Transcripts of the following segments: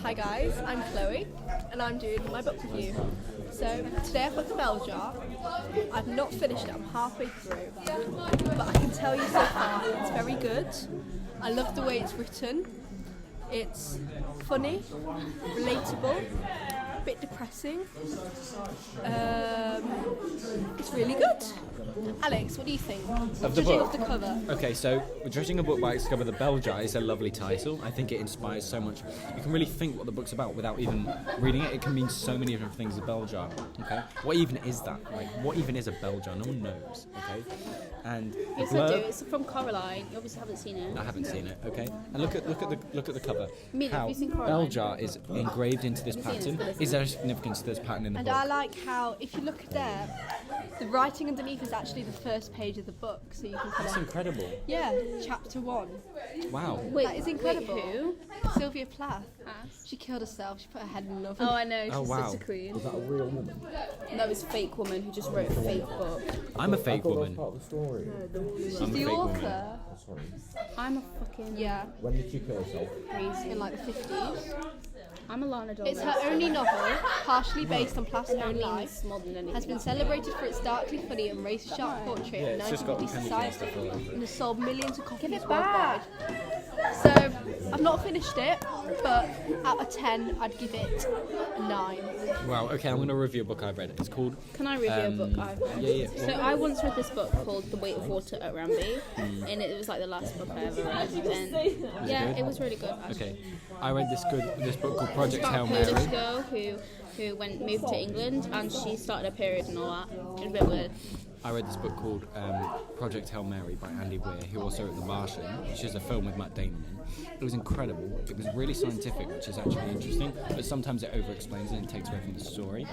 Hi guys, I'm Chloe and I'm doing my book review. So today I've got the Bell Jar. I've not finished it, I'm halfway through. But I can tell you so far it's very good. I love the way it's written. It's funny, relatable, a bit depressing. It's really good. Alex, what do you think? Of the Judging book? off the cover. Okay, so judging a book by its cover, The Bell Jar is a lovely title. I think it inspires so much. You can really think what the book's about without even reading it. It can mean so many different things, a bell jar. Okay, what even is that? Like, what even is a bell jar? No one knows. Okay, and the Yes, I do. blurb. It's from Coraline. You obviously haven't seen it. I haven't seen it. Okay, and look at the cover. Mina, have How you seen bell Coraline? jar is engraved into this Have you seen pattern. it? Is there a significance to this pattern in the And book? I like how, if you look there, the writing underneath is actually the first page of the book, so you can kind That's of, incredible. yeah, chapter 1. Wow. Wait, That is incredible. Wait, who? Sylvia Plath. Ass. She killed herself. She put her head in an oven. Oh, I know. She's Oh, wow. such a queen. Is that a real woman? No, it's a fake woman who just wrote a fake book. I'm a I fake thought that woman. was part of the story. She's I'm a the fake woman. author. Oh, sorry. I'm a fucking Yeah, When did she kill herself? crazy. in like the 50s. I'm a Lana Del It's Rey. her only novel, partially based on Plath's And that own means life. more than anything. Has been celebrated for its darkly funny and razor-sharp portrait Yeah, of it's just got 1950s pennies and society stuff all over it. and has sold millions of copies Give it worldwide. back. So, I've not finished it, but out of 10, I'd give it a 9. Wow. Okay, I'm gonna review a book I've read. It's called. Can I review a book I've read? Yeah. So I once read this book called The Weight of Water at Ramby, and it was like the last book I ever read. And yeah, good? it was really good. Okay, I read this book called Project Hail About a Mary. Polish girl who moved to England and she started her period and all that. It was a bit weird. I read this book called Project Hail Mary by Andy Weir, who also wrote The Martian, which is a film with Matt Damon in. It was incredible. It was really scientific, which is actually interesting, but sometimes it over-explains it and takes away from the story.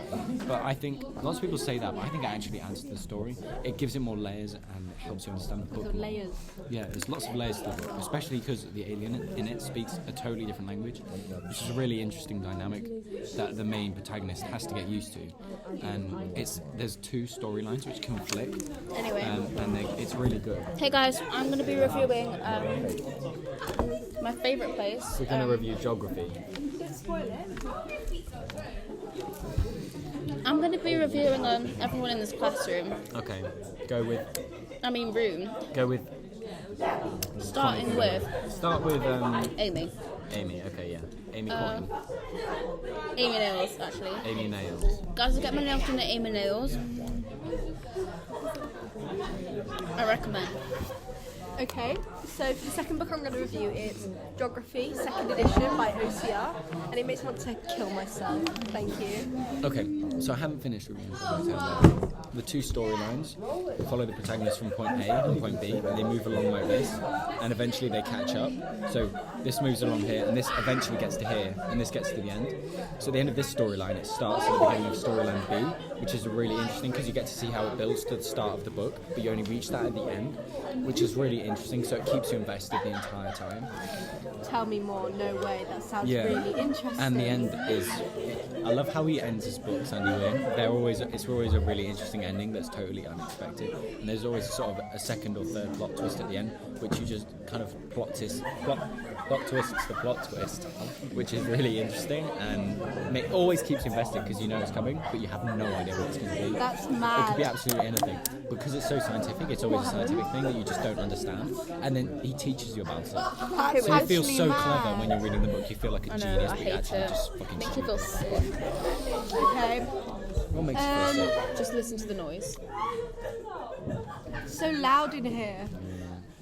But I think, lots of people say that, but I think it actually adds to the story. It gives it more layers and it helps you understand the book The more. layers. Yeah, there's lots of layers to the book, especially because the alien in it speaks a totally different language, which is a really interesting dynamic that the main protagonist has to get used to. And there's two storylines which conflict, Anyway. it's really good. Hey guys, I'm going to be reviewing my favourite place. We're going to review geography. I'm going to be reviewing everyone in this classroom. Okay, go with Starting with Start with Amy. Amy. Okay, yeah, Amy Cotton, Amy Nails, actually. Amy Nails. Guys, I get my nails done at Amy Nails. I recommend. Okay, so for the second book I'm going to review, it's Geography, second edition by OCR, and it makes me want to kill myself. Thank you. Okay, so I haven't finished reviewing Project Hail Mary. The two storylines follow the protagonist from point A and point B, and they move along like this, and eventually they catch up. So this moves along here, and this eventually gets to here, and this gets to the end. So at the end of this storyline, it starts at the beginning of storyline B, which is really interesting because you get to see how it builds to the start of the book, but you only reach that at the end, which is really interesting, so it keeps you invested the entire time. Tell me more. No way. That sounds Yeah. really interesting. And the end is, I love how he ends his books, Andy Weir. It's always a really interesting ending that's totally unexpected. And there's always sort of a second or third plot twist at the end, which you just kind of plot twists the plot twist, which is really interesting and always keeps you invested because you know it's coming, but you have no idea what it's going to be. That's It could mad. be absolutely anything. Because it's so scientific, it's always a scientific thing that you just don't understand. And then he teaches you about it. That's So you feel actually so mad. clever when you're reading the book. You feel like a I know, genius, I but you hate actually it. just fucking Makes you feel stupid. sick. Okay. What makes you feel sick? Just listen to the noise. So loud in here.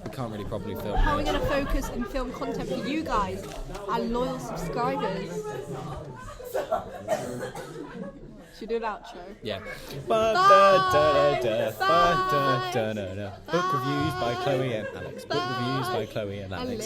I can't really properly film How are we it. going to focus and film content for you guys, our loyal subscribers? Should we do an outro? Yeah. Bye. Book reviews by Chloe and Alex. Book reviews by Chloe and Alex.